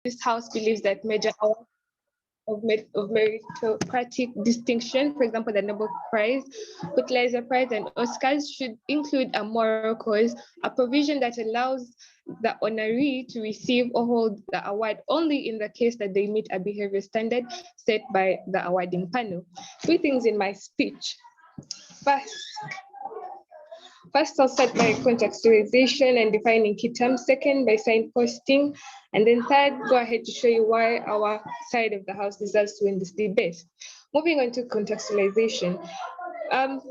this house believes that major of meritocratic distinction, for example, the Nobel Prize, Pulitzer Prize, and Oscars should include a moral cause, a provision that allows the honoree to receive or hold the award only in the case that they meet a behavior standard set by the awarding panel. Three things in my speech. First, I'll start by contextualization and defining key terms. Second, by signposting. And then third, go ahead to show you why our side of the house deserves to win this debate. Moving on to contextualization.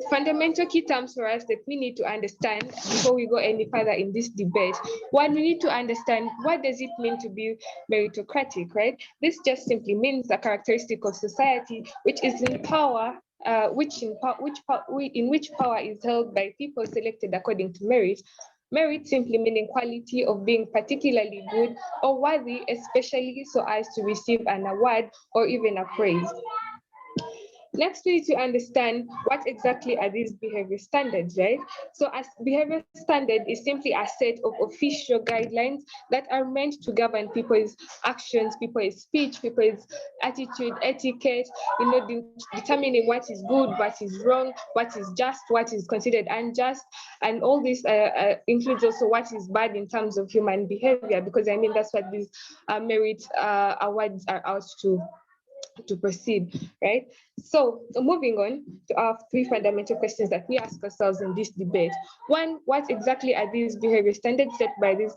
Fundamental key terms for us that we need to understand before we go any further in this debate. One, we need to understand what does it mean to be meritocratic, right? This just simply means a characteristic of society which is in power, in which power is held by people selected according to merit. Merit simply meaning quality of being particularly good or worthy, especially so as to receive an award or even a praise. Next, we need to understand what exactly are these behavior standards, right? So as behavior standard is simply a set of official guidelines that are meant to govern people's actions, people's speech, people's attitude, etiquette, determining what is good, what is wrong, what is just, what is considered unjust. And all this includes also what is bad in terms of human behavior, because I mean, that's what these merit awards are out to proceed, right? So moving on to our three fundamental questions that we ask ourselves in this debate. One, what exactly are these behavior standards set by this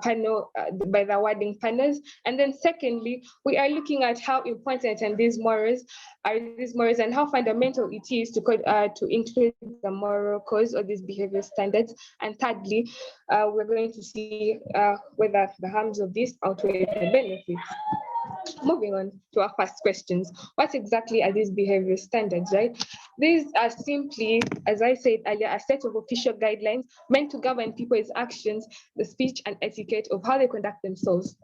panel, by the awarding panels? And then secondly, we are looking at how important and these morals and how fundamental it is to include the moral cause of these behavior standards. And thirdly, we're going to see whether the harms of this outweigh the benefits. Moving on to our first questions. What exactly are these behavior standards, right? These are simply, as I said earlier, a set of official guidelines meant to govern people's actions, the speech and etiquette of how they conduct themselves.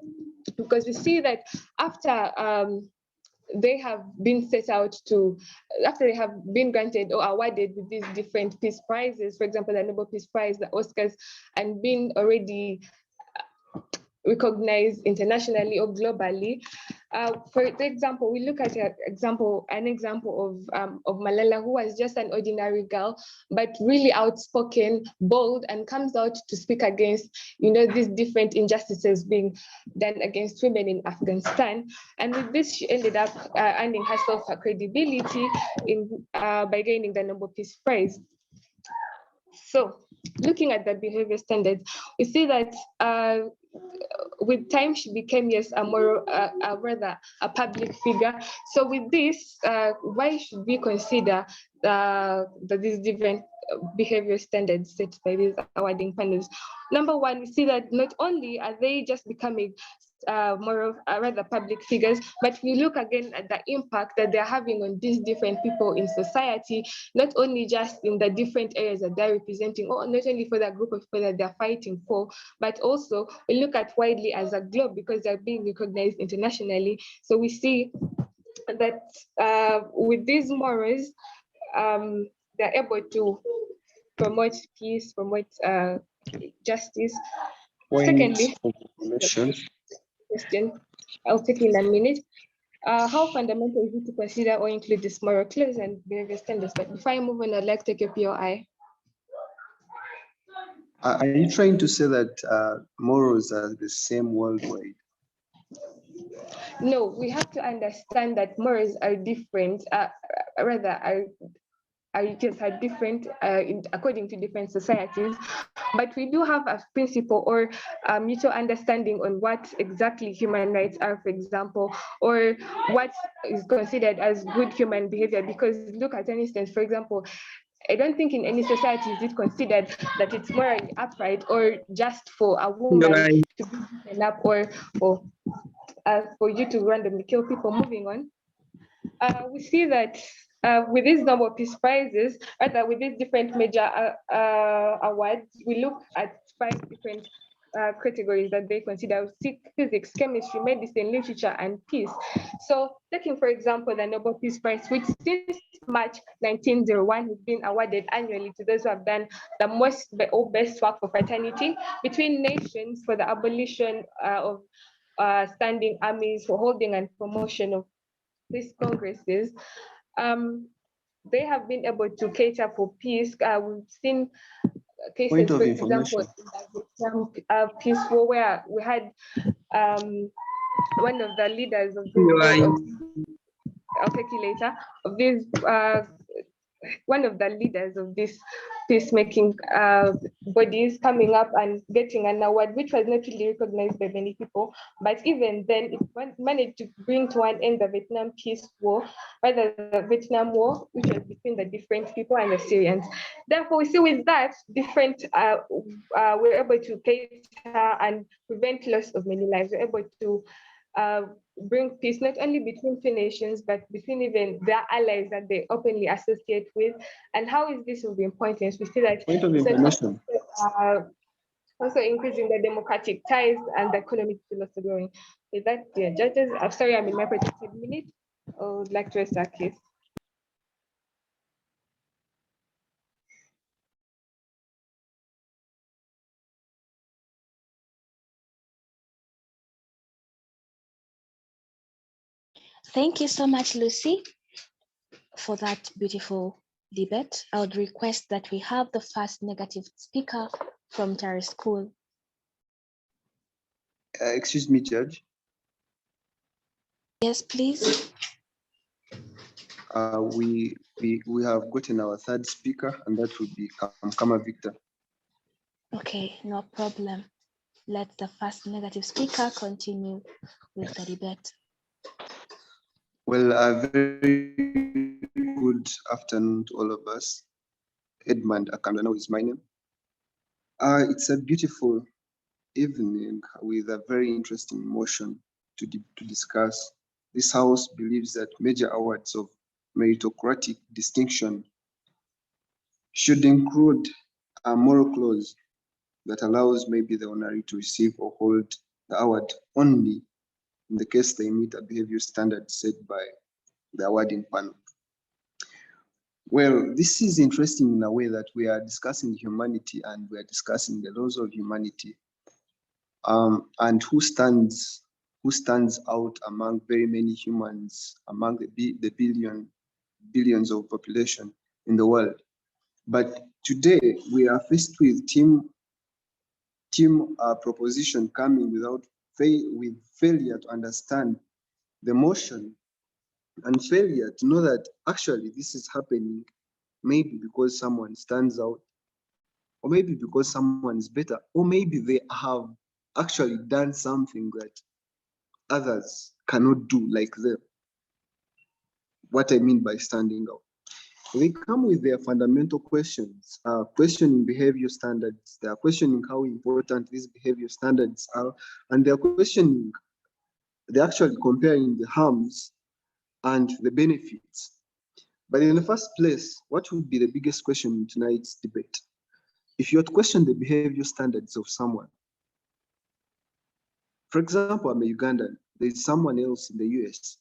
Because we see that after they have been after they have been granted or awarded with these different peace prizes, for example, the Nobel Peace Prize, the Oscars, and been already recognized internationally or globally. For example, we look at an example of Malala, who was just an ordinary girl, but really outspoken, bold, and comes out to speak against, these different injustices being done against women in Afghanistan. And with this, she ended up earning herself her credibility by gaining the Nobel Peace Prize. So, looking at the behavior standards, we see that with time she became rather a public figure. So with this, why should we consider these different behavior standards set by these awarding panels? Number one, we see that not only are they just becoming rather public figures, but we look again at the impact that they're having on these different people in society, not only just in the different areas that they're representing, or not only for the group of people that they're fighting for, but also we look at widely as a globe because they're being recognized internationally. So we see that with these morals, they're able to promote peace, promote justice. Secondly, question I'll take in a minute. How fundamental is it to consider or include this moral clause and behavior standards? But before I move on, I'd like to take your POI. Are you trying to say that morals are the same worldwide? No, we have to understand that morals are different, are different according to different societies, but we do have a principle or mutual understanding on what exactly human rights are, for example, or what is considered as good human behavior. Because look at an instance, for example, I don't think in any society is it considered that it's morally upright or just for a woman to be beaten up or for you to randomly kill people. Moving on, we see that with these Nobel Peace Prizes, rather with these different major awards, we look at 5 different categories that they consider: physics, chemistry, medicine, literature, and peace. So taking, for example, the Nobel Peace Prize, which since March 1901 has been awarded annually to those who have done the most or best work for fraternity between nations for the abolition of standing armies, for holding and promotion of these congresses, they have been able to cater for peace. We've seen cases, Point of for example, information. in the Vietnam peace war, where we had one of the leaders of I'll take you later, of this, one of the leaders of this peacemaking bodies coming up and getting an award, which was not really recognized by many people. But even then, it managed to bring to an end the Vietnam peace war, rather the Vietnam war, which was between the different people and the Syrians. Therefore, we see with that, we're able to cater and prevent loss of many lives. We're able to bring peace not only between two nations, but between even their allies that they openly associate with. And how is this of importance? We see that Point of information. also increasing the democratic ties and the economic is also growing. With that, dear judges, I'm sorry I'm in my protected minute. I would like to rest our case. Thank you so much, Lucy, for that beautiful debate. I would request that we have the first negative speaker from NTARE School. Excuse me, Judge. Yes, please. We have gotten our third speaker, and that would be Kamkama Victor. Okay, no problem. Let the first negative speaker continue with the debate. Well, a very good afternoon to all of us. Edmund Akandano is my name. It's a beautiful evening with a very interesting motion to discuss. This House believes that major awards of meritocratic distinction should include a moral clause that allows maybe the honoree to receive or hold the award only in the case they meet a behavior standard set by the awarding panel. Well, this is interesting in a way that we are discussing humanity and we are discussing the laws of humanity, and who stands out among very many humans, among the billions of population in the world. But today we are faced with team proposition coming with failure to understand the motion and failure to know that actually this is happening maybe because someone stands out, or maybe because someone is better, or maybe they have actually done something that others cannot do like them. What I mean by standing out. They come with their fundamental questions, questioning behavior standards. They are questioning how important these behavior standards are, and they're actually comparing the harms and the benefits. But in the first place, what would be the biggest question in tonight's debate? If you were to question the behavior standards of someone, for example, I'm a Ugandan, there's someone else in the US.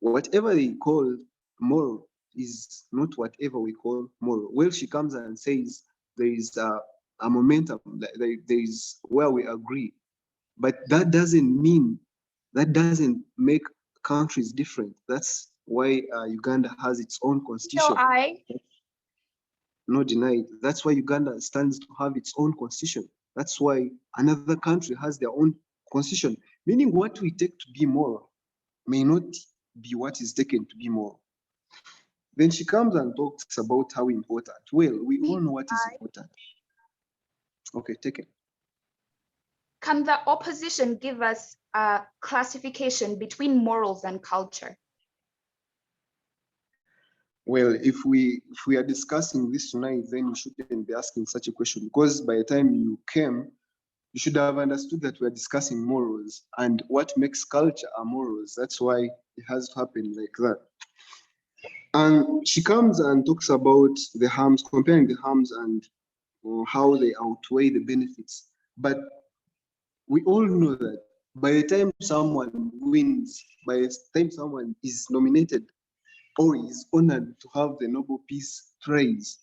Whatever they call moral is not whatever we call moral. Well, she comes and says there is a momentum, there is where we agree. But that doesn't make countries different. That's why Uganda has its own constitution. No denied. That's why Uganda stands to have its own constitution. That's why another country has their own constitution. Meaning what we take to be moral may not be what is taken to be moral. Then she comes and talks about how important. Well, we all know what is important. Okay, take it. Can the opposition give us a classification between morals and culture? Well, if we are discussing this tonight, then you shouldn't be asking such a question, because by the time you came, you should have understood that we're discussing morals and what makes culture are morals. That's why it has to happen like that. And she comes and talks about the harms, comparing the harms and how they outweigh the benefits. But we all know that by the time someone wins, by the time someone is nominated or is honored to have the Nobel Peace Prize,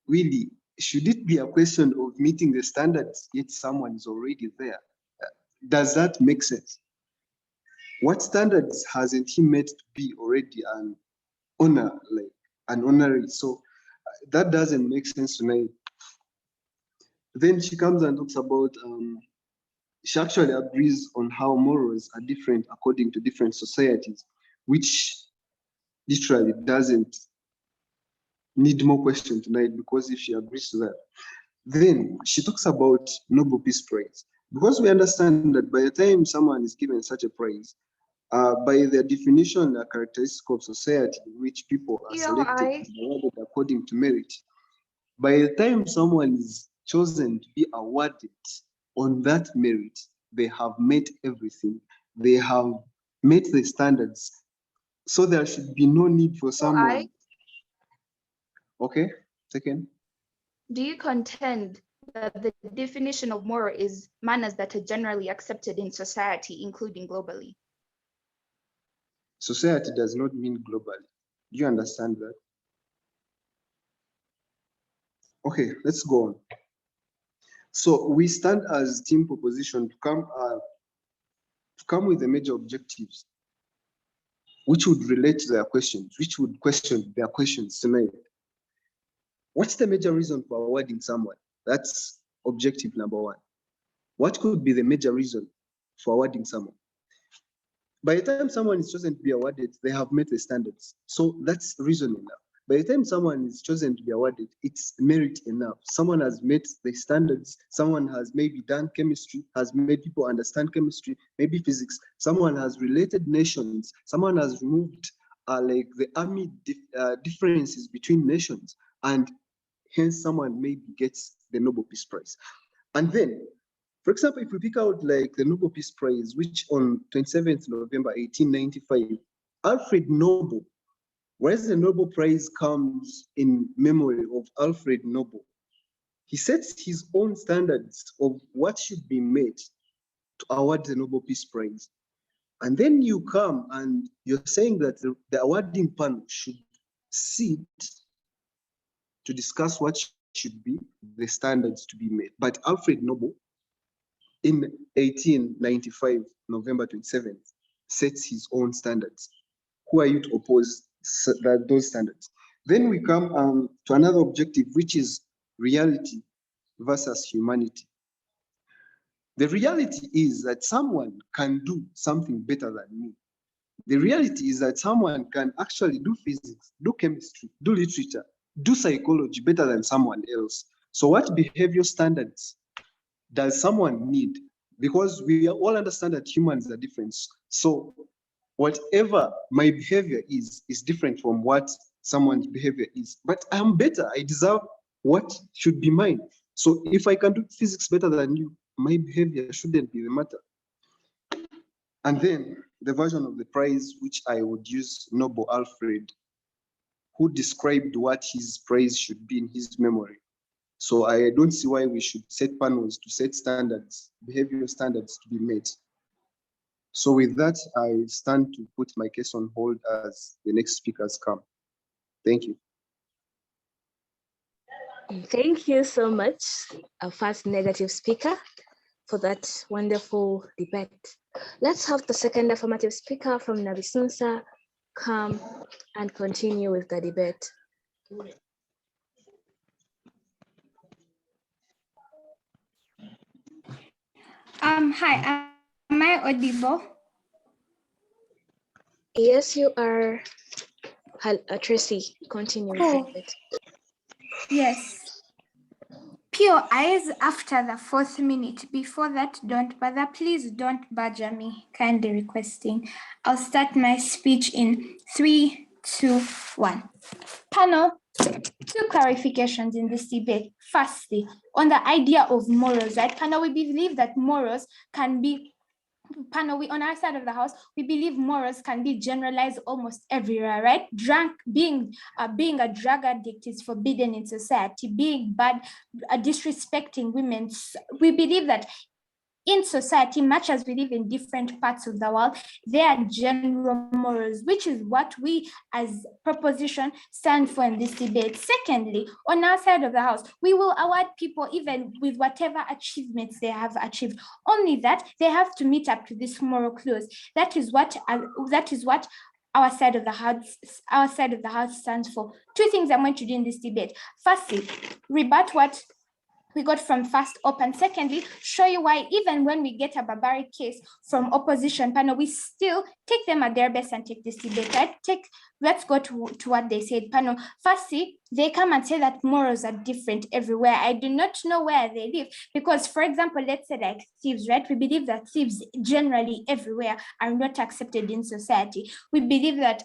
really, should it be a question of meeting the standards, yet someone is already there? Does that make sense? What standards hasn't he met to be already an honor, like an honoree? So that doesn't make sense to me. Then she comes and talks about, she actually agrees on how morals are different according to different societies, which literally doesn't need more question tonight, because if she agrees to that. Then she talks about Nobel Peace Prize, because we understand that by the time someone is given such a prize, by their definition, a characteristic of society in which people are selected and awarded according to merit, by the time someone is chosen to be awarded on that merit, they have met everything. They have met the standards. So there should be no need for someone. Okay, second. Do you contend that the definition of moral is manners that are generally accepted in society, including globally? Society does not mean globally. Do you understand that? Okay, let's go on. So we stand as team proposition to come with the major objectives, which would relate to their questions, which would question their questions tonight. What's the major reason for awarding someone? That's objective number one. What could be the major reason for awarding someone? By the time someone is chosen to be awarded, they have met the standards. So that's reason enough. By the time someone is chosen to be awarded, it's merit enough. Someone has met the standards. Someone has maybe done chemistry, has made people understand chemistry, maybe physics. Someone has related nations. Someone has removed like the army differences between nations, and hence someone maybe gets the Nobel Peace Prize. And then, for example, if we pick out like the Nobel Peace Prize, which on 27th November 1895, Alfred Nobel, whereas the Nobel Prize comes in memory of Alfred Nobel, he sets his own standards of what should be made to award the Nobel Peace Prize. And then you come and you're saying that the awarding panel should sit to discuss what should be the standards to be made. But Alfred Nobel, in 1895, November 27th, sets his own standards. Who are you to oppose those standards? Then we come to another objective, which is reality versus humanity. The reality is that someone can do something better than me. The reality is that someone can actually do physics, do chemistry, do literature, do psychology better than someone else. So what behavioral standards does someone need? Because we all understand that humans are different. So whatever my behavior is different from what someone's behavior is. But I'm better. I deserve what should be mine. So if I can do physics better than you, my behavior shouldn't be the matter. And then the version of the prize, which I would use Nobel Alfred, who described what his prize should be in his memory. So I don't see why we should set panels to set standards, behavioral standards to be met. So with that, I stand to put my case on hold as the next speakers come. Thank you. Thank you so much, our first negative speaker, for that wonderful debate. Let's have the second affirmative speaker from NABISUNSA come and continue with the debate. Hi, am I audible? Yes, you are. Tracy, continue with the debate. Yes. Pure eyes after the 4th minute. Before that, don't bother. Please don't badger me. Kindly requesting. I'll start my speech in 3, 2, 1. Panel, 2 clarifications in this debate. Firstly, on the idea of morals, right? Panel, we believe that morals can be we on our side of the house, we believe morals can be generalized almost everywhere, right? Being a drug addict is forbidden in society. Being bad, disrespecting women. We believe that in society, much as we live in different parts of the world, there are general morals, which is what we as proposition stand for in this debate. Secondly, on our side of the house, we will award people even with whatever achievements they have achieved, only that they have to meet up to this moral clause. That is what our side of the house stands for. Two things I'm going to do in this debate. Firstly, rebut what we got from first op, and secondly, show you why even when we get a barbaric case from opposition panel, we still take them at their best and take this debate, right? Let's go to what they said, panel. Firstly, they come and say that morals are different everywhere. I do not know where they live, because, for example, let's say like thieves, right? We believe that thieves generally everywhere are not accepted in society. We believe that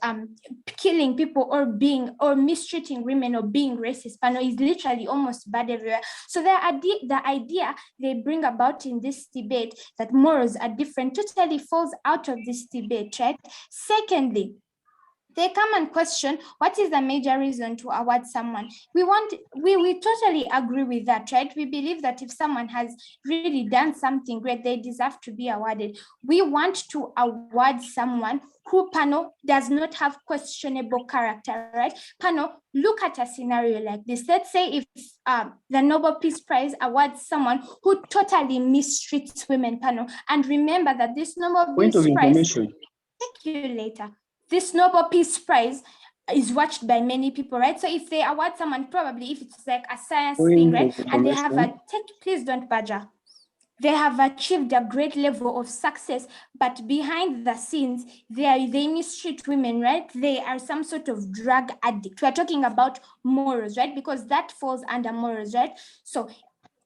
killing people or mistreating women or being racist, panel, is literally almost bad everywhere. So the idea they bring about in this debate that morals are different totally falls out of this debate, right? Secondly, they come and question what is the major reason to award someone. We totally agree with that, right? We believe that if someone has really done something great, they deserve to be awarded. We want to award someone who, panel, does not have questionable character, right? Panel, look at a scenario like this. Let's say if the Nobel Peace Prize awards someone who totally mistreats women, panel, and remember that this Nobel Peace Prize, thank you later. This Nobel Peace Prize is watched by many people, right? So if they award someone, probably if it's like a science thing, right? And they have please don't badger. They have achieved a great level of success, but behind the scenes, they mistreat women, right? They are some sort of drug addict. We're talking about morals, right? Because that falls under morals, right? So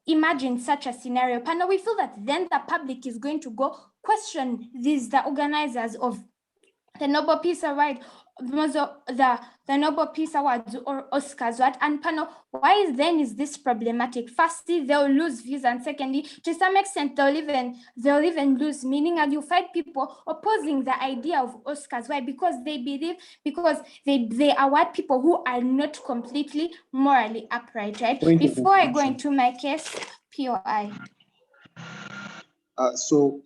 imagine such a scenario, panel. We feel that then the public is going to go question the organizers of the Nobel Peace Award, the Nobel Peace Awards or Oscars, right? And panel, why is this problematic? Firstly, they'll lose views, and secondly, to some extent, they'll even lose meaning, and you find people opposing the idea of Oscars. Why? Because they award people who are not completely morally upright, right? Before I go into my case, POI. So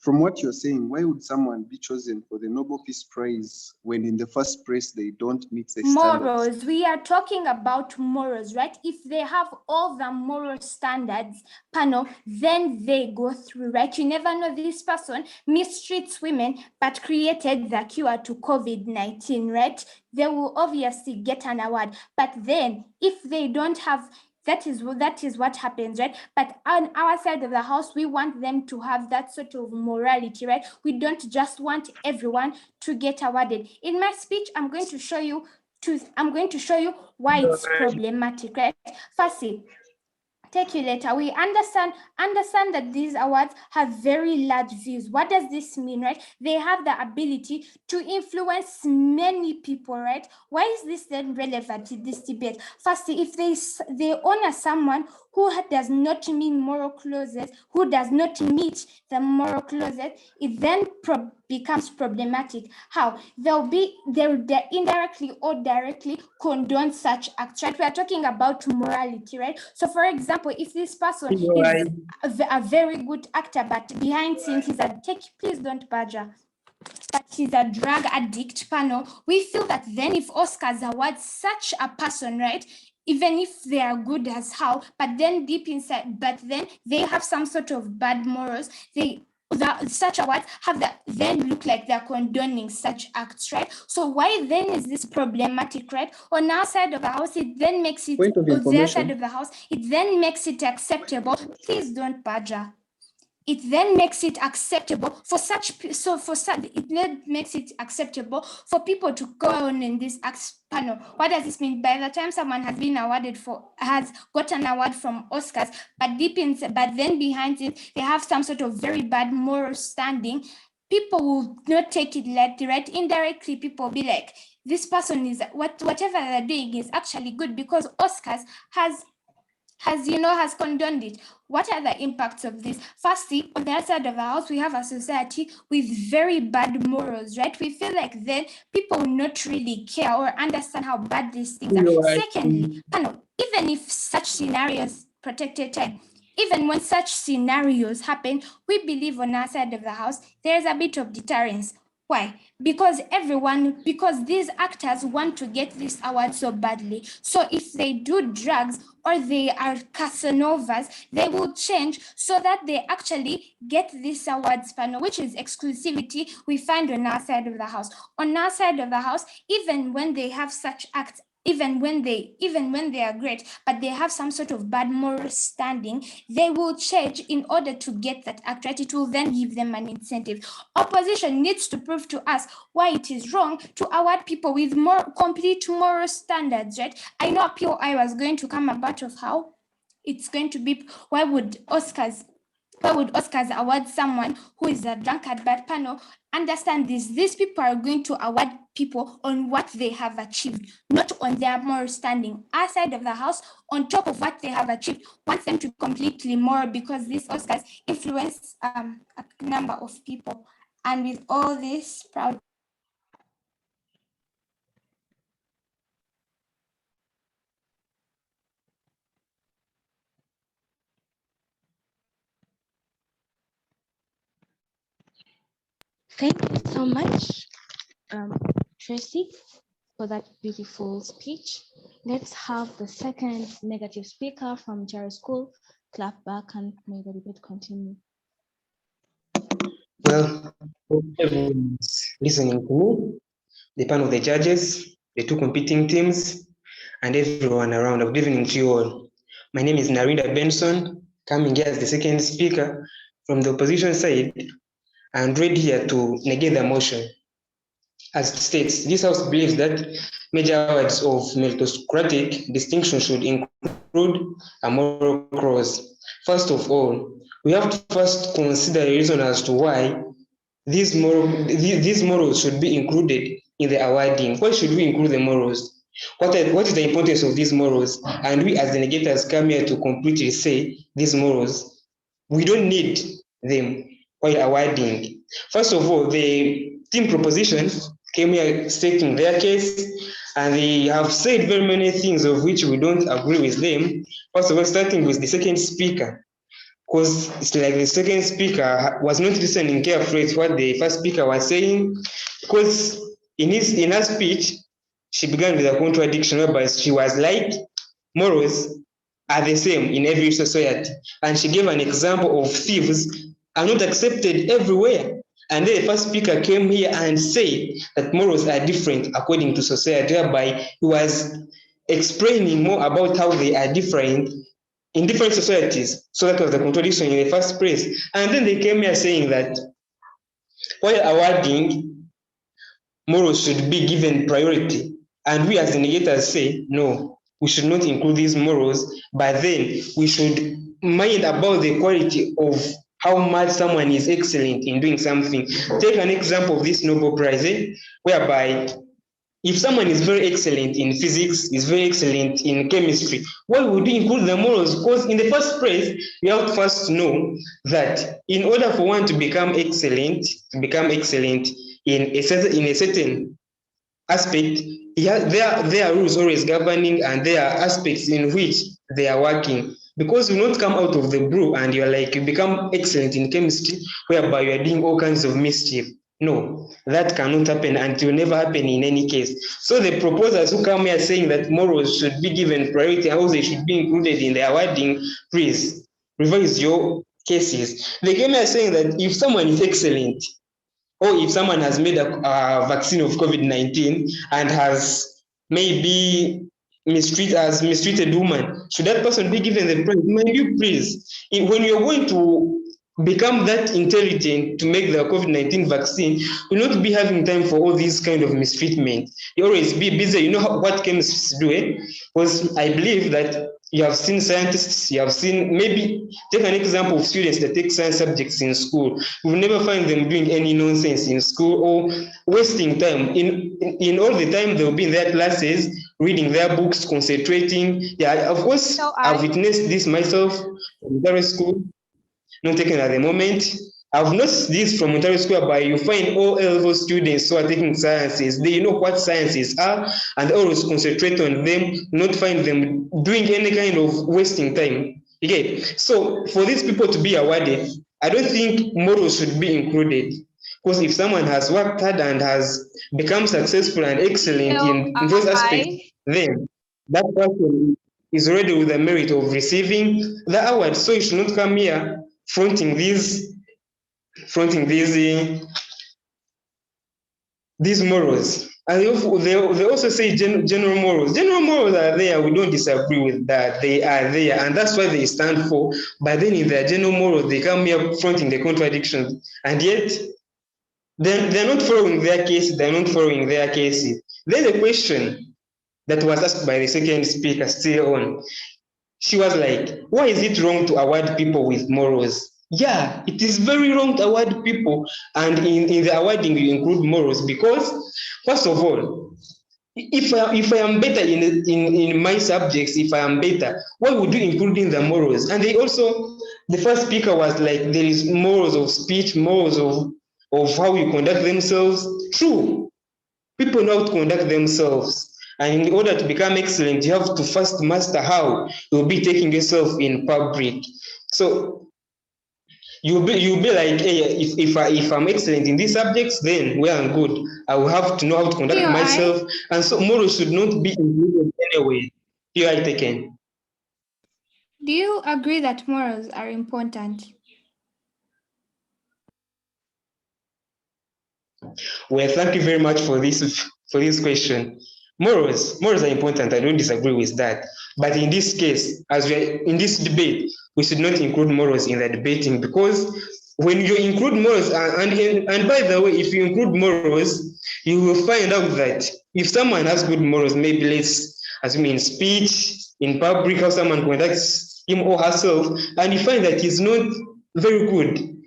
from what you're saying, why would someone be chosen for the Nobel Peace Prize when in the first place they don't meet the morals? standards? We are talking about morals, right? If they have all the moral standards, panel, then they go through, right? You never know, this person mistreats women but created the cure to COVID-19, right? They will obviously get an award. But then if they don't have, that is what happens, right? But on our side of the house, we want them to have that sort of morality, right? We don't just want everyone to get awarded. In my speech, I'm going to show you why it's problematic, right? Firstly, take you later. We understand that these awards have very large views. What does this mean, right? They have the ability to influence many people, right? Why is this then relevant in this debate? Firstly, if they honor someone who does not meet moral clauses, who does not meet the moral clauses, it then becomes problematic. How? They'll indirectly or directly condone such acts, right? We are talking about morality, right? So for example, if this person is a very good actor, but behind scenes he's please don't badger, but he's a drug addict, panel, we feel that then if Oscars award such a person, right, even if they are good as how, but then deep inside, but then they have some sort of bad morals, such awards then look like they're condoning such acts, right? So why then is this problematic, right? On our side of the house, it then makes it, on their side of the house, it then makes it acceptable. Please don't badger. It then makes it acceptable it makes it acceptable for people to go on in this panel. What does this mean? By the time someone has got an award from Oscars, but then behind it, they have some sort of very bad moral standing, people will not take it lightly, right? Indirectly, people will be like, this person is whatever they're doing is actually good because Oscars has condoned it. What are the impacts of this? Firstly, on the other side of the house, we have a society with very bad morals, right? We feel like then people will not really care or understand how bad these things are. Secondly, even if such scenarios protected time, even when such scenarios happen, we believe on our side of the house, there's a bit of deterrence. Why? Because these actors want to get this award so badly. So if they do drugs or they are Casanovas, they will change so that they actually get this awards panel, which is exclusivity we find on our side of the house. On our side of the house, even when they have such acts, even when they are great, but they have some sort of bad moral standing, they will change in order to get that act right. It will then give them an incentive. Opposition needs to prove to us why it is wrong to award people with more complete moral standards, right? I know POI was going to come about of how it's going to be, why would Oscars award someone who is a drunkard? But panel, understand this. These people are going to award people on what they have achieved, not on their moral standing. Our side of the house, on top of what they have achieved, wants them to be completely moral, because these Oscars influence a number of people. And with all this, proud. Thank you so much, Tracy, for that beautiful speech. Let's have the second negative speaker from NTARE School clap back, and may the debate continue. Well, everyone's listening to me, the panel of the judges, the two competing teams, and everyone around. Good evening to you all. My name is Narinda Benson, coming here as the second speaker from the opposition side, and ready here to negate the motion. As it states, this House believes that major awards of meritocratic distinction should include a moral clause. First of all, we have to first consider a reason as to why these morals should be included in the awarding. Why should we include the morals? What is the importance of these morals? And we as the negators come here to completely say these morals, we don't need them while awarding. First of all, the team proposition came here stating their case, and they have said very many things of which we don't agree with them. First of all, starting with the second speaker, because it's like the second speaker was not listening carefully to what the first speaker was saying, because in her speech, she began with a contradiction whereby she was like, morals are the same in every society. And she gave an example of thieves are not accepted everywhere. And then the first speaker came here and said that morals are different according to society, whereby he was explaining more about how they are different in different societies. So that was the contradiction in the first place. And then they came here saying that while awarding, morals should be given priority. And we as the negators say, no, we should not include these morals, but then we should mind about the quality of how much someone is excellent in doing something. Take an example of this Nobel Prize, whereby if someone is very excellent in physics, is very excellent in chemistry, why would we include the morals? Because in the first place, you have to first know that in order for one to become excellent in a certain aspect, there are rules always governing, and there are aspects in which they are working. Because you not come out of the blue and you're like, you become excellent in chemistry, whereby you are doing all kinds of mischief. No, that cannot happen, and it will never happen in any case. So the proposers who come here saying that morals should be given priority and how they should be included in the awarding, please revise your cases. They came here saying that if someone is excellent, or if someone has made a vaccine of COVID-19 and has maybe mistreated woman, should that person be given the prize? Mind you, please, when you're going to become that intelligent to make the COVID-19 vaccine, you'll not be having time for all these kind of mistreatment. You always be busy. You know what chemists do, Because I believe that you have seen scientists, you have seen, maybe take an example of students that take science subjects in school. You will never find them doing any nonsense in school or wasting time. In all the time they'll be in their classes, reading their books, concentrating. Yeah, of course, so I've witnessed this myself in primary school, not taken at the moment. I've noticed this from Ontario School, whereby you find all level students who are taking sciences. They know what sciences are, and they always concentrate on them, not find them doing any kind of wasting time. Okay, so for these people to be awarded, I don't think morals should be included. Because if someone has worked hard and has become successful and excellent in those aspects, then that person is already with the merit of receiving the award. So you should not come here fronting these morals. And they also say general morals. General morals are there. We don't disagree with that. They are there, and that's why they stand for. But then in their general morals, they come here fronting the contradictions, and yet they're not following their cases. They're not following their cases. Then the question that was asked by the second speaker still on. She was like, why is it wrong to award people with morals? Yeah, it is very wrong to award people, and in the awarding you include morals, because first of all, if I am better in my subjects, if I am better, why would you include in the morals? And they also, the first speaker was like, there is morals of speech, morals of how you conduct themselves. True, people know how to conduct themselves. And in order to become excellent, you have to first master how you'll be taking yourself in public. So you'll be like, hey, if I'm excellent in these subjects, then well and good. I will have to know how to conduct myself. And so morals should not be included anyway. Here I taken. Do you agree that morals are important? Well, thank you very much for this question. Morals are important. I don't disagree with that. But in this case, as we are in this debate, we should not include morals in the debating, because when you include morals, and by the way, if you include morals, you will find out that if someone has good morals, maybe let's assume in speech, in public, how someone conducts him or herself, and you find that he's not very good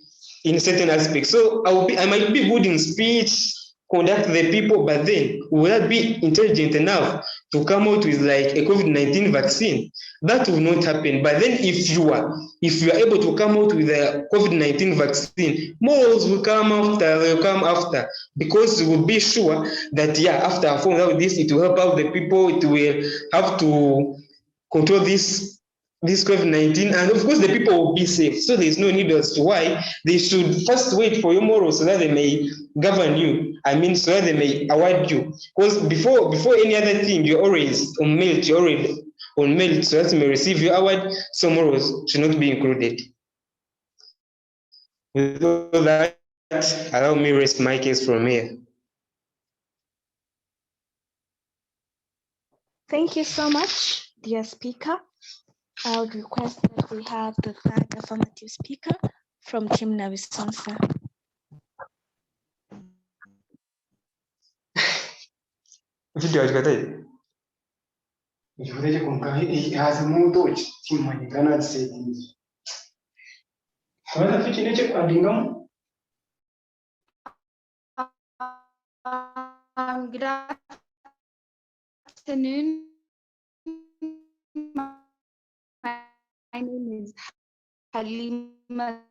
in certain aspects. So I might be good in speech, conduct the people, but then will I be intelligent enough to come out with like a COVID-19 vaccine? That will not happen. But then if you are able to come out with a COVID-19 vaccine, morals will come after, because you will be sure that after I found out this, it will help out the people, it will have to control this COVID-19, and of course the people will be safe. So there's no need as to why they should first wait for your morals so that they may govern you. I mean, so that they may award you. Because before any other thing, you're always on merit, so that you may receive your award. So morals should not be included. With all that, allow me rest my case from here. Thank you so much, dear speaker. I would request that we have the third affirmative speaker from Team NABISUNSA. Video alikataje? Nikuleje kumkahi hazimuto chimanyikana disaidizi. Kwanza fichi neche kwa dingamu. Good afternoon. My name is Halima.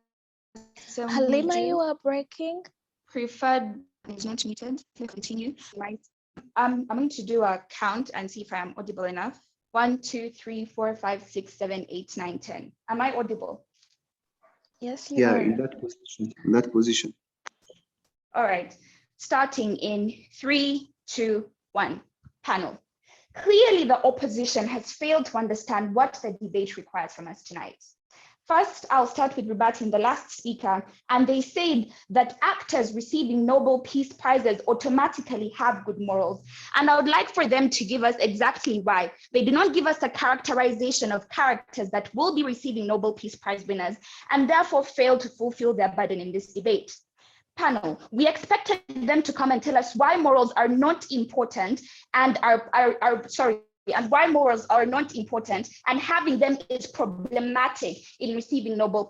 Halima, you are breaking. Preferred is not muted. Please continue. Right. I'm going to do a count and see if I am audible enough. 1, 2, 3, 4, 5, 6, 7, 8, 9, 10. Am I audible? Yes, you are. In that position. All right. Starting in 3, 2, 1. Panel. Clearly, the opposition has failed to understand what the debate requires from us tonight. First, I'll start with rebutting the last speaker, and they said that actors receiving Nobel Peace Prizes automatically have good morals. And I would like for them to give us exactly why. They did not give us a characterization of characters that will be receiving Nobel Peace Prize winners, and therefore fail to fulfill their burden in this debate. Panel, we expected them to come and tell us why morals are not important and and why morals are not important and having them is problematic in receiving Nobel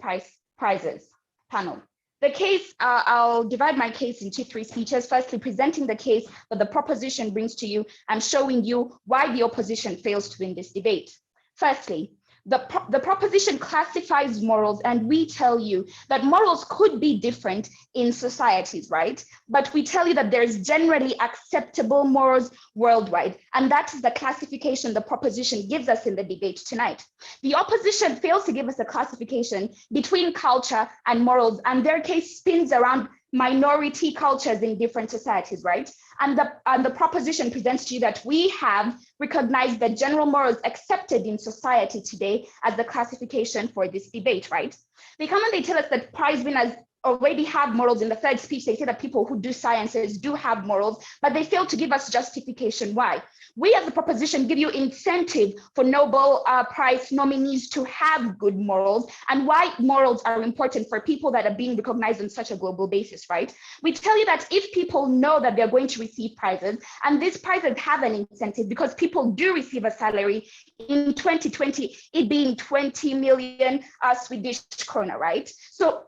prizes. Panel, the case, I'll divide my case into 3 speeches. Firstly, presenting the case that the proposition brings to you and showing you why the opposition fails to win this debate. Firstly, The proposition classifies morals, and we tell you that morals could be different in societies, right? But we tell you that there's generally acceptable morals worldwide. And that is the classification the proposition gives us in the debate tonight. The opposition fails to give us a classification between culture and morals, and their case spins around minority cultures in different societies, right? And the proposition presents to you that we have recognized the general morals accepted in society today as the classification for this debate, right? They come and they tell us that prize winners already have morals. In the third speech, they say that people who do sciences do have morals, but they fail to give us justification why. We as a proposition give you incentive for Nobel Prize nominees to have good morals and why morals are important for people that are being recognized on such a global basis, right? We tell you that if people know that they're going to receive prizes, and these prizes have an incentive because people do receive a salary in 2020, it being 20 million Swedish krona, right? So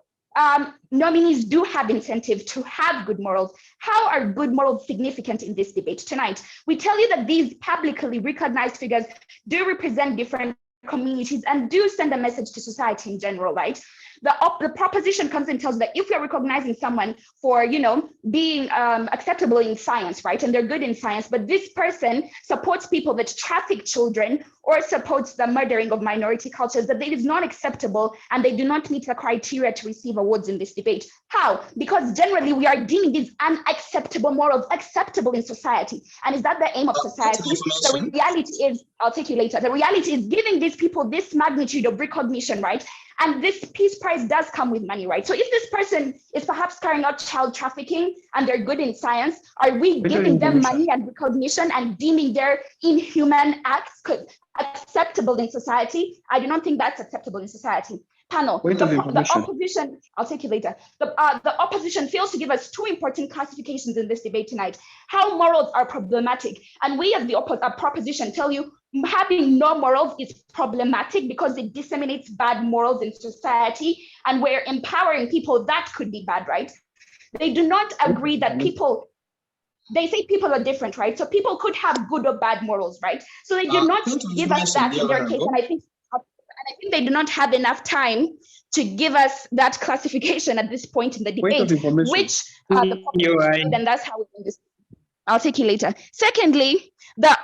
nominees do have incentive to have good morals. How are good morals significant in this debate tonight? We tell you that these publicly recognized figures do represent different communities and do send a message to society in general, right? The proposition comes and tells that if you're recognizing someone for, you know, being acceptable in science, right, and they're good in science, but this person supports people that traffic children or supports the murdering of minority cultures, that it is not acceptable and they do not meet the criteria to receive awards in this debate. How? Because generally we are deeming these unacceptable morals acceptable in society. And is that the aim of society? The reality is, I'll take you later, the reality is giving these people this magnitude of recognition, right? And this Peace Prize does come with money, right? So if this person is perhaps carrying out child trafficking and they're good in science, are we giving them money and recognition and deeming their inhuman acts acceptable in society? I do not think that's acceptable in society. Panel, the opposition, I'll take you later. The opposition fails to give us two important classifications in this debate tonight. How morals are problematic. And we as the proposition tell you having no morals is problematic because it disseminates bad morals in society, and we're empowering people that could be bad, right? They do not agree that people, they say people are different, right? So people could have good or bad morals, right? So they do not give us that in their case, and I think they do not have enough time to give us that classification at this point in the debate, which the proposition, and that's how we win this. I'll take you later. Secondly, the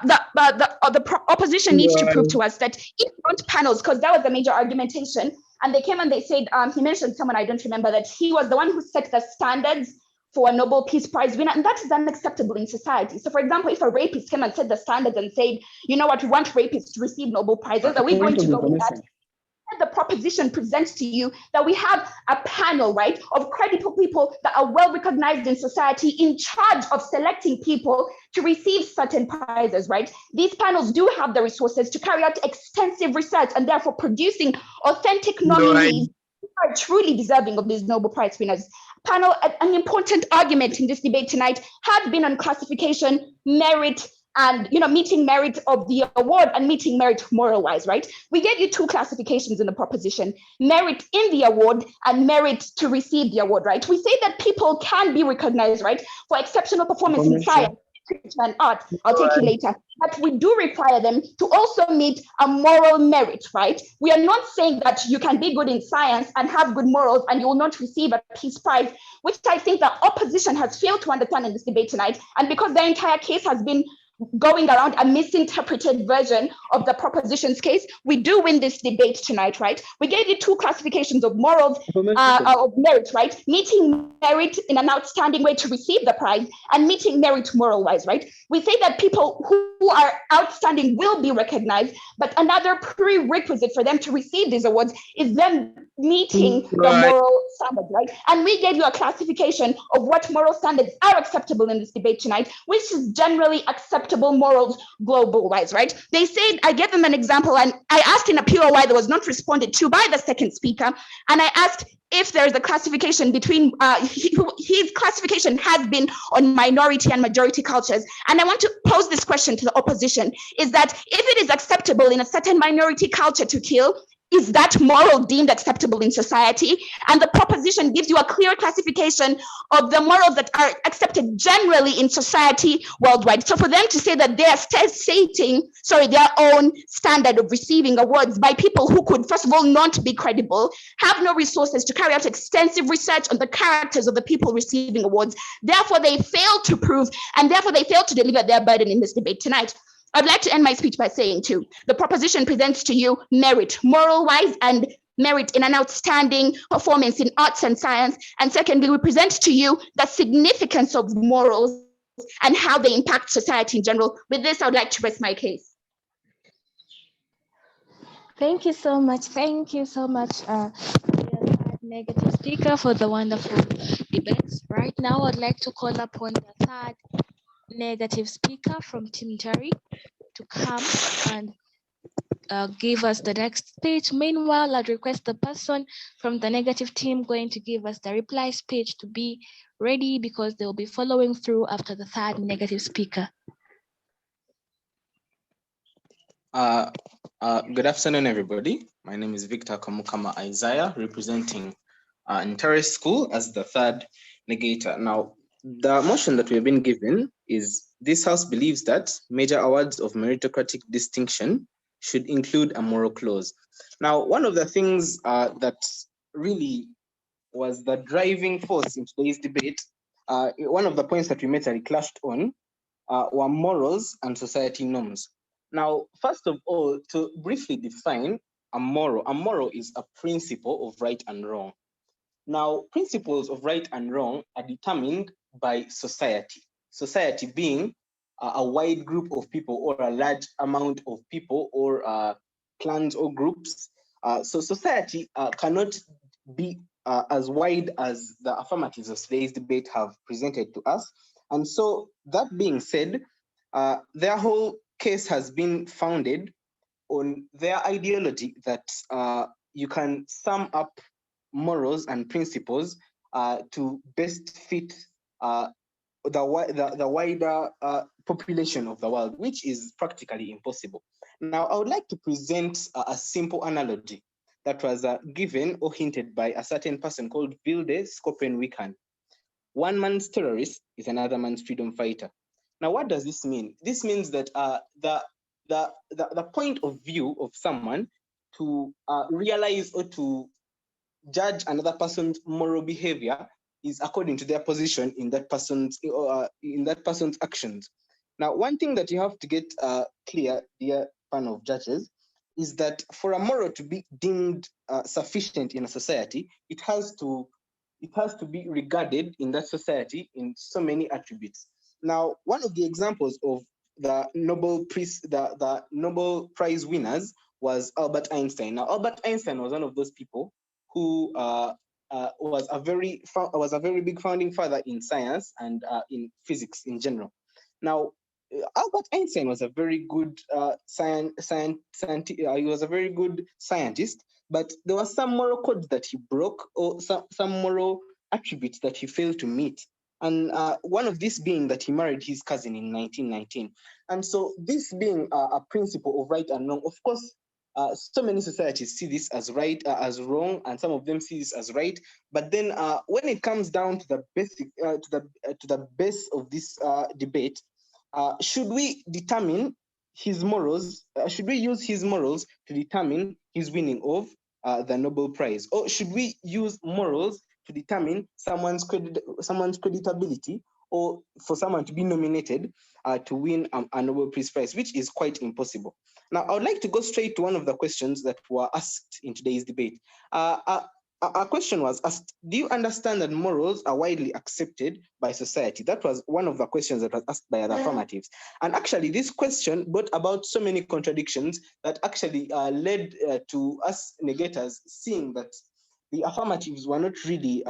opposition needs to prove to us that if front panels, because that was the major argumentation, and they came and they said, he mentioned someone, I don't remember, that he was the one who set the standards for a Nobel Peace Prize winner, and that is unacceptable in society. So for example, if a rapist came and set the standards and said, you know what, we want rapists to receive Nobel Prizes, are we going to go with that? The proposition presents to you that we have a panel, right, of credible people that are well recognized in society in charge of selecting people to receive certain prizes, right? These panels do have the resources to carry out extensive research and therefore producing authentic nominees who are truly deserving of these Nobel Prize winners. Panel, an important argument in this debate tonight has been on classification, merit, and meeting merit of the award and meeting merit moral-wise, right? We get you two classifications in the proposition: merit in the award and merit to receive the award, right? We say that people can be recognized, right, for exceptional performance in science, literature, and art. I'll take you later. But we do require them to also meet a moral merit, right? We are not saying that you can be good in science and have good morals and you will not receive a Peace Prize, which I think the opposition has failed to understand in this debate tonight. And because the entire case has been going around a misinterpreted version of the proposition's case, we do win this debate tonight, right? We gave you two classifications of morals, of merit, right? Meeting merit in an outstanding way to receive the prize and meeting merit moral-wise, right? We say that people who are outstanding will be recognized, but another prerequisite for them to receive these awards is them meeting the moral standards, right? And we gave you a classification of what moral standards are acceptable in this debate tonight, which is generally acceptable morals global-wise, right? They said, I gave them an example, and I asked in a POI that was not responded to by the second speaker, and I asked if there is a classification between, his classification has been on minority and majority cultures. And I want to pose this question to the opposition, is that if it is acceptable in a certain minority culture to kill, is that moral deemed acceptable in society? And the proposition gives you a clear classification of the morals that are accepted generally in society worldwide. So for them to say that they are stating, their own standard of receiving awards by people who could, first of all, not be credible, have no resources to carry out extensive research on the characters of the people receiving awards. Therefore, they fail to prove, and therefore they fail to deliver their burden in this debate tonight. I'd like to end my speech by saying, too, the proposition presents to you merit, moral-wise, and merit in an outstanding performance in arts and science. And secondly, we present to you the significance of morals and how they impact society in general. With this, I would like to rest my case. Thank you so much. Thank you so much, third negative speaker, for the wonderful debates. Right now, I'd like to call upon the third negative speaker from Team NTARE to come and give us the next speech. Meanwhile, I'd request the person from the negative team going to give us the reply speech to be ready, because they'll be following through after the third negative speaker. Good afternoon, everybody. My name is Victor Kamukama Isaiah, representing NTARE School as the third negator. Now, the motion that we've been given is this House believes that major awards of meritocratic distinction should include a moral clause. Now, one of the things that really was the driving force in today's debate, one of the points that we majorly clashed on were morals and society norms. Now, first of all, to briefly define a moral is a principle of right and wrong. Now, principles of right and wrong are determined by society. Society being a wide group of people or a large amount of people or clans or groups. So society cannot be as wide as the affirmatives of today's debate have presented to us. And so that being said, their whole case has been founded on their ideology that you can sum up morals and principles to best fit the wider population of the world, which is practically impossible. Now, I would like to present a simple analogy that was given or hinted by a certain person called Vilde Skopen-Wickham. One man's terrorist is another man's freedom fighter. Now, what does this mean? This means that the point of view of someone to realize or to judge another person's moral behavior is according to their position in that person's actions. Now, one thing that you have to get clear, dear panel of judges, is that for a moral to be deemed sufficient in a society, it has to be regarded in that society in so many attributes. Now, one of the examples of the Nobel Prize winners was Albert Einstein. Now, Albert Einstein was one of those people who was a very big founding father in science and in physics in general. Now, Albert Einstein was a very good he was a very good scientist, but there were some moral codes that he broke, or some moral attributes that he failed to meet. And one of these being that he married his cousin in 1919. And so this being a principle of right and wrong, of course, so many societies see this as right, as wrong, and some of them see this as right. But then when it comes down to the basic, to the base of this debate, should we determine his morals? Should we use his morals to determine his winning of the Nobel Prize, or should we use morals to determine someone's creditability, or for someone to be nominated to win a Nobel Peace Prize, which is quite impossible? Now, I would like to go straight to one of the questions that were asked in today's debate. A question was asked: do you understand that morals are widely accepted by society? That was one of the questions that was asked by the affirmatives. And actually, this question brought about so many contradictions that actually led to us negators seeing that the affirmatives were not really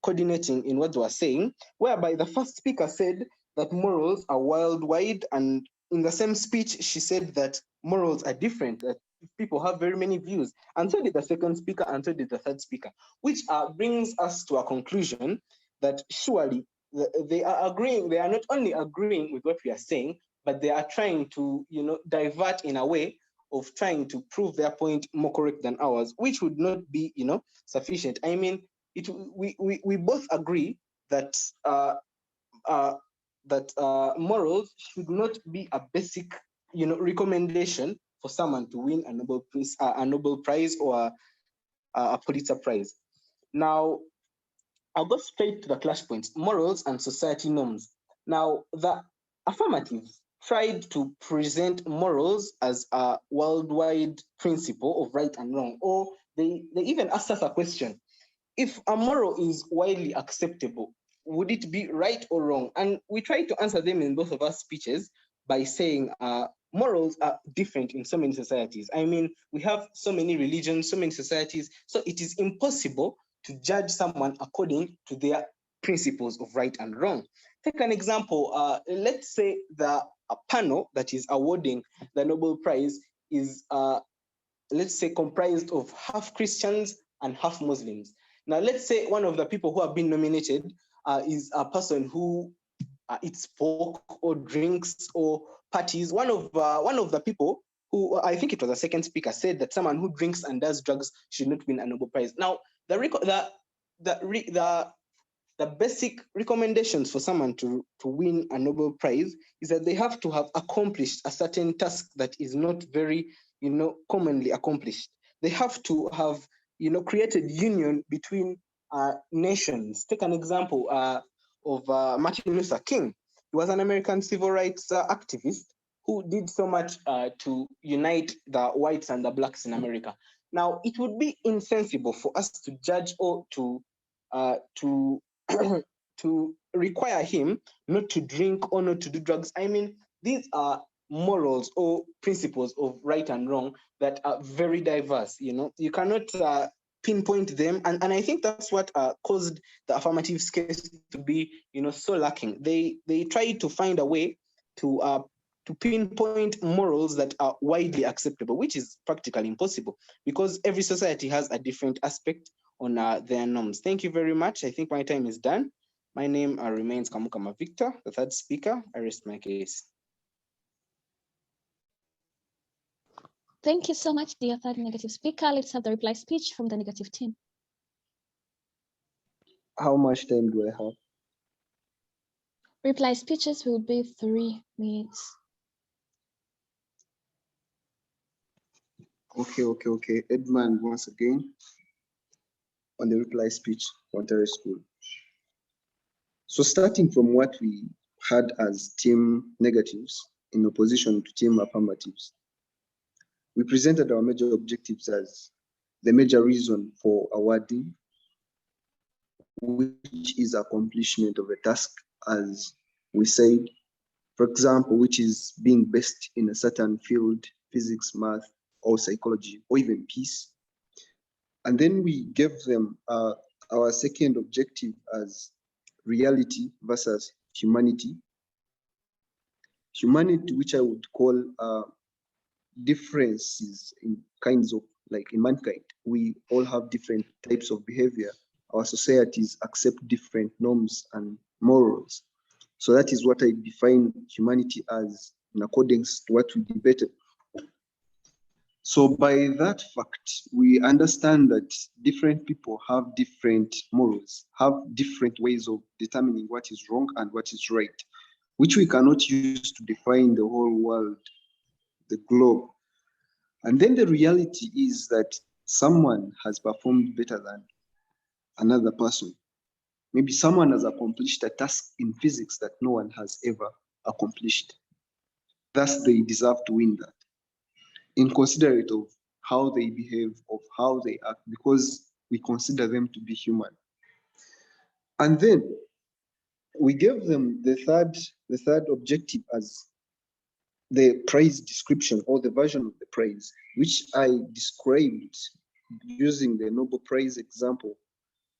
coordinating in what they were saying, whereby the first speaker said that morals are worldwide, and in the same speech, she said that morals are different, that people have very many views, and so did the second speaker, and so did the third speaker, which brings us to a conclusion that surely they are agreeing. They are not only agreeing with what we are saying, but they are trying to, divert in a way of trying to prove their point more correct than ours, which would not be, sufficient. I mean, we both agree that morals should not be a basic, recommendation for someone to win a Nobel Prize or a Pulitzer Prize. Now, I'll go straight to the clash points: morals and society norms. Now, the affirmative tried to present morals as a worldwide principle of right and wrong, or they even asked us a question: if a moral is widely acceptable, would it be right or wrong? And we try to answer them in both of our speeches by saying morals are different in so many societies. I mean, we have so many religions, so many societies, so it is impossible to judge someone according to their principles of right and wrong. Take an example. Let's say a panel that is awarding the Nobel Prize is, let's say, comprised of half Christians and half Muslims. Now, let's say one of the people who have been nominated is a person who eats pork or drinks or parties. One of the people who, I think it was a second speaker, said that someone who drinks and does drugs should not win a Nobel Prize. Now, the basic recommendations for someone to win a Nobel Prize is that they have to have accomplished a certain task that is not very, commonly accomplished. They have to have, created union between nations. Take an example of Martin Luther King. He was an American civil rights activist who did so much to unite the whites and the blacks in America. Now, it would be insensible for us to judge or to to require him not to drink or not to do drugs. I mean, these are morals or principles of right and wrong that are very diverse. You cannot pinpoint them, and I think that's what caused the affirmative case to be, so lacking. They try to find a way to pinpoint morals that are widely acceptable, which is practically impossible because every society has a different aspect on their norms. Thank you very much. I think my time is done. My name remains Kamukama Victor, the third speaker. I rest my case. Thank you so much, dear third negative speaker. Let's have the reply speech from the negative team. How much time do I have? Reply speeches will be 3 minutes. Okay. Edmund, once again, on the reply speech for NTARE School. So starting from what we had as team negatives in opposition to team affirmatives, we presented our major objectives as the major reason for awarding, which is accomplishment of a task, as we said, for example, which is being best in a certain field, physics, math, or psychology, or even peace. And then we gave them our second objective as reality versus humanity. Humanity, which I would call differences in kinds of, like in mankind, we all have different types of behavior. Our societies accept different norms and morals. So that is what I define humanity as in accordance to what we debated. So by that fact, we understand that different people have different morals, have different ways of determining what is wrong and what is right, which we cannot use to define the whole world, the globe. And then the reality is that someone has performed better than another person. Maybe someone has accomplished a task in physics that no one has ever accomplished. Thus, they deserve to win that, inconsiderate of how they behave, of how they act, because we consider them to be human. And then we gave them the third objective as the prize description, or the version of the prize, which I described using the Nobel Prize example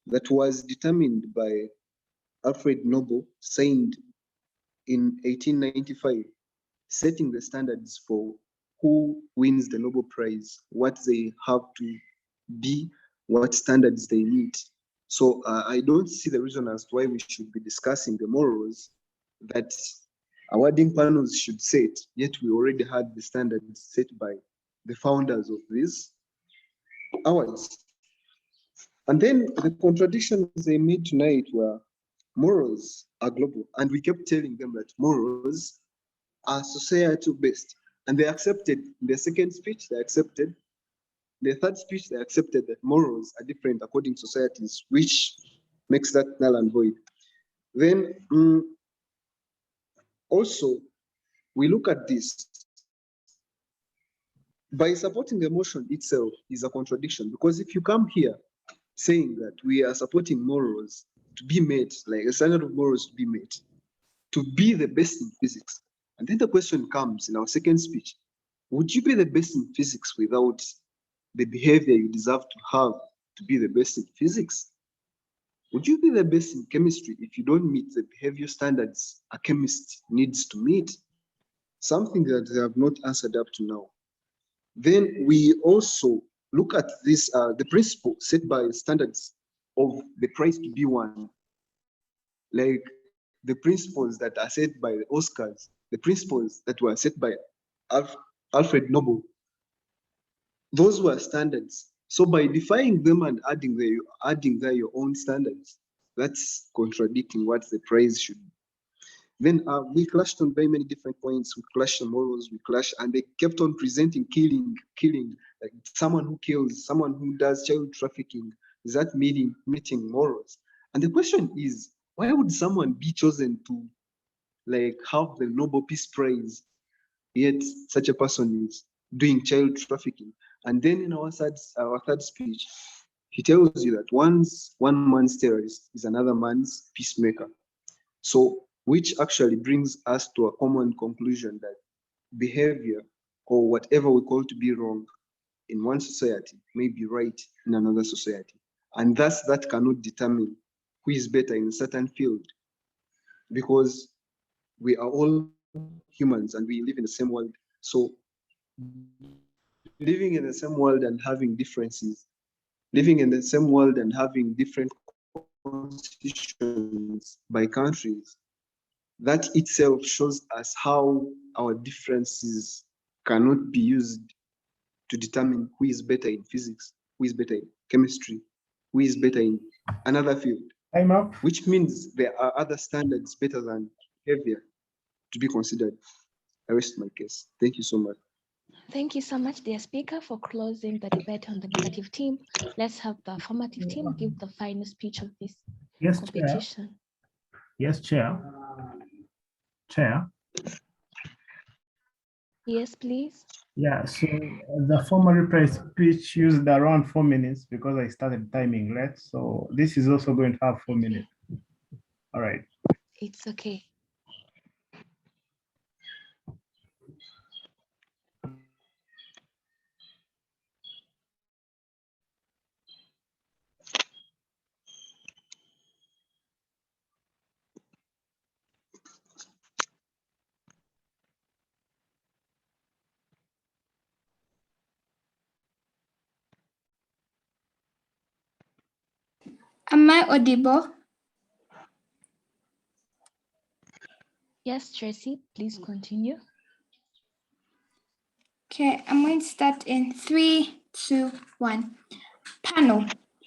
that was determined by Alfred Nobel, signed in 1895, setting the standards for who wins the Nobel Prize, what they have to be, what standards they meet. So I don't see the reason as to why we should be discussing the morals that awarding panels should set, yet we already had the standards set by the founders of these awards. And then the contradictions they made tonight were morals are global. And we kept telling them that morals are societal based. And they accepted in their second speech, they accepted. The third speech, they accepted that morals are different according to societies, which makes that null and void. Then also, we look at this. By supporting the motion itself is a contradiction, because if you come here saying that we are supporting morals to be met, like a standard of morals to be met, to be the best in physics, and then the question comes in our second speech, would you be the best in physics without the behavior you deserve to have to be the best in physics? Would you be the best in chemistry if you don't meet the behavior standards a chemist needs to meet? Something that they have not answered up to now. Then we also look at this, the principle set by standards of the prize to be won, like the principles that are set by the Oscars, the principles that were set by Alfred Nobel. Those were standards. So by defying them and adding there your own standards, that's contradicting what the prize should be. Then we clashed on very many different points. We clashed on morals, we clashed, and they kept on presenting killing, like someone who kills, someone who does child trafficking. Is that meeting morals? And the question is, why would someone be chosen to like have the Nobel Peace Prize, yet such a person is doing child trafficking? And then in our third speech, he tells you that one man's terrorist is another man's peacemaker. So, which actually brings us to a common conclusion that behavior, or whatever we call to be wrong in one society, may be right in another society. And thus that cannot determine who is better in a certain field, because we are all humans and we live in the same world. So living in the same world and having differences, living in the same world and having different constitutions by countries, that itself shows us how our differences cannot be used to determine who is better in physics, who is better in chemistry, who is better in another field. Time up. Which means there are other standards better than behavior to be considered. I rest my case. Thank you so much. Thank you so much, dear speaker, for closing the debate on the negative team. Let's have the affirmative team give the final speech of this competition. Chair. Yes, Chair. Chair. Yes, please. Yeah, so the formal reply speech used around 4 minutes because I started timing late. So this is also going to have 4 minutes. All right. It's okay. Am I audible? Yes, Tracy, please continue. Okay, I'm going to start in 3, 2, 1. Panel.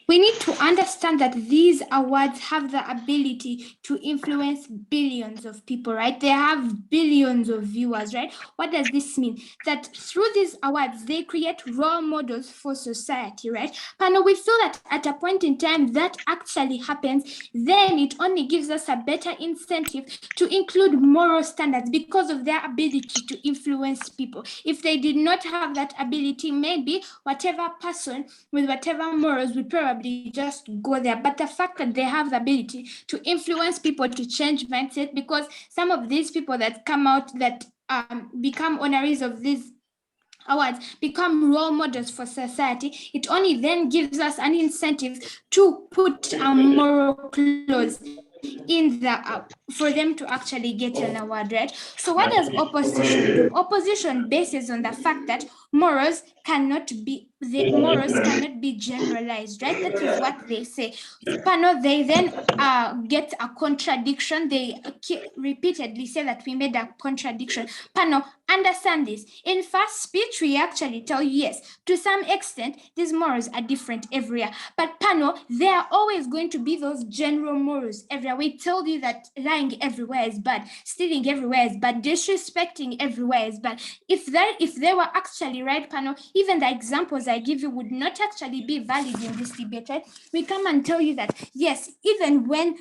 We need to understand that these awards have the ability to influence billions of people, right? They have billions of viewers, right? What does this mean? That through these awards, they create role models for society, right? Panel, we feel that at a point in time that actually happens, then it only gives us a better incentive to include moral standards because of their ability to influence people. If they did not have that ability, maybe whatever person with whatever morals would probably just go there. But the fact that they have the ability to influence people to change mindset, because some of these people that come out that become honorees of these awards become role models for society, it only then gives us an incentive to put a moral clause in the for them to actually get an award, right? So what does opposition do? Opposition bases on the fact that morals cannot be generalized, right? That is what they say. Panel, they then get a contradiction. They repeatedly say that we made a contradiction. Panel, understand this. In first speech, we actually tell you, yes, to some extent, these morals are different everywhere. But panel, there are always going to be those general morals everywhere. We told you that lying everywhere is bad, stealing everywhere is bad, disrespecting everywhere is bad. If they were actually right, panel, even the examples I give you would not actually be valid in this debate, right? We come and tell you that, yes, even when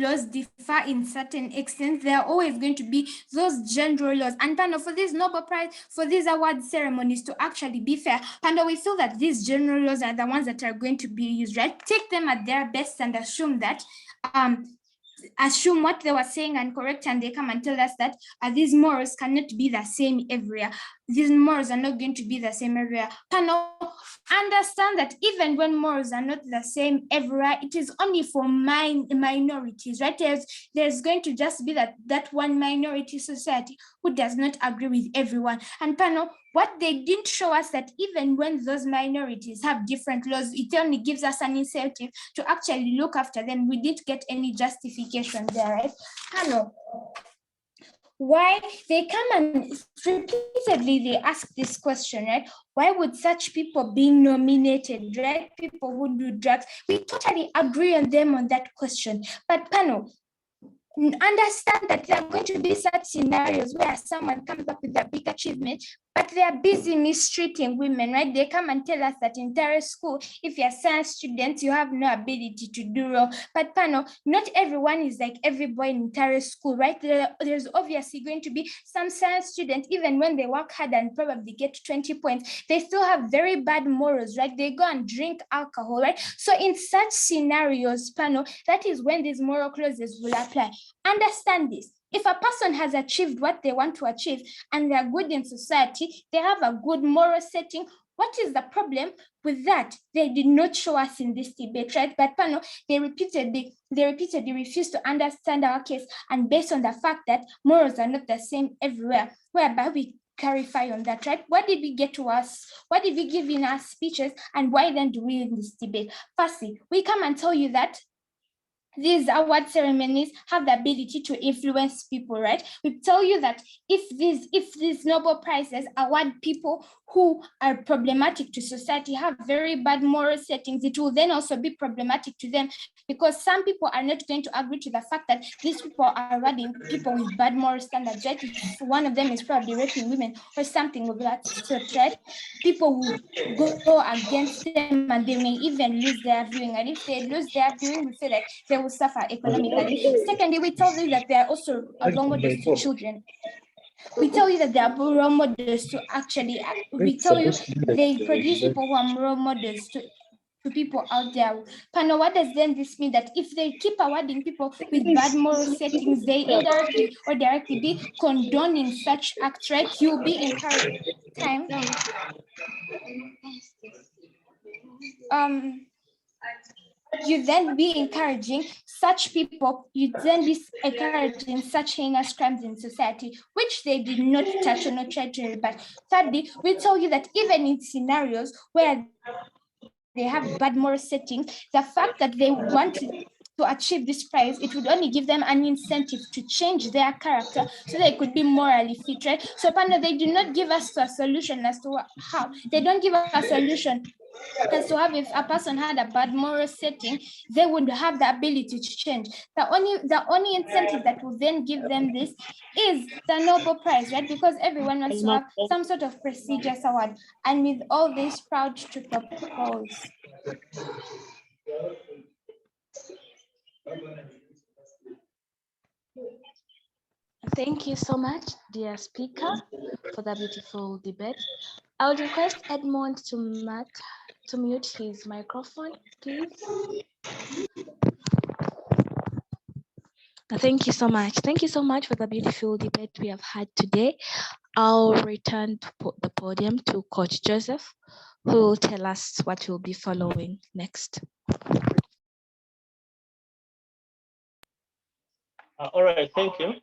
laws differ in certain extent, there are always going to be those general laws. And panel, for this Nobel Prize, for these award ceremonies to actually be fair, panel, we feel that these general laws are the ones that are going to be used, right? Take them at their best and assume that assume what they were saying and correct, and they come and tell us that these morals cannot be the same everywhere. These morals are not going to be the same everywhere. Panel, understand that even when morals are not the same everywhere, it is only for minorities, right? There's going to just be that one minority society who does not agree with everyone. And panel, what they didn't show us that even when those minorities have different laws, it only gives us an incentive to actually look after them. We didn't get any justification there, right? Panel, why they come and repeatedly they ask this question, right? Why would such people being nominated, right? People who do drugs, we totally agree on them on that question. But panel, understand that there are going to be such scenarios where someone comes up with a big achievement, but they are busy mistreating women, right? They come and tell us that in NTARE school, if you're a science student, you have no ability to do well. But panel, not everyone is like every boy in NTARE school, right? There's obviously going to be some science students, even when they work hard and probably get 20 points, they still have very bad morals, right? They go and drink alcohol, right? So in such scenarios, panel, that is when these moral clauses will apply. Understand this. If a person has achieved what they want to achieve and they're good in society, they have a good moral setting, what is the problem with that? They did not show us in this debate, right? But panel, they repeatedly refuse to understand our case, and based on the fact that morals are not the same everywhere, whereby we clarify on that, right? What did we get to us? What did we give in our speeches? And why then do we in this debate? Firstly, we come and tell you that these award ceremonies have the ability to influence people, right? We tell you that if these Nobel Prizes award people who are problematic to society, have very bad moral settings, it will then also be problematic to them, because some people are not going to agree to the fact that these people are awarding people with bad moral standards, right? If one of them is probably raping women or something of that sort, right? People will go against them and they may even lose their viewing. And if they lose their viewing, we feel like they will suffer economically. Secondly, we tell you that they are also role models to children. We tell you that they are role models to actually, we tell you they produce people who are role models to people out there. Panel, what does then this mean? That if they keep awarding people with bad moral settings, they indirectly or directly be condoning such acts, right? You'll be encouraged. You then be encouraging such people, you then be encouraging such heinous crimes in society, which they did not touch on or try to rebut. Thirdly, we tell you that even in scenarios where they have bad moral settings, the fact that they want to achieve this prize, it would only give them an incentive to change their character so they could be morally fit, right? So panel, they do not give us a solution as to how. They don't give us a solution as to have, if a person had a bad moral setting, they would have the ability to change. The only incentive that will then give them this is the Nobel Prize, right? Because everyone wants to have some sort of prestigious award. And with all this, proud to propose. Thank you so much, dear speaker, for the beautiful debate. I would request Edmond to mute his microphone, please. Thank you so much. Thank you so much for the beautiful debate we have had today. I'll return to the podium to Coach Joseph, who will tell us what will be following next. All right, thank you.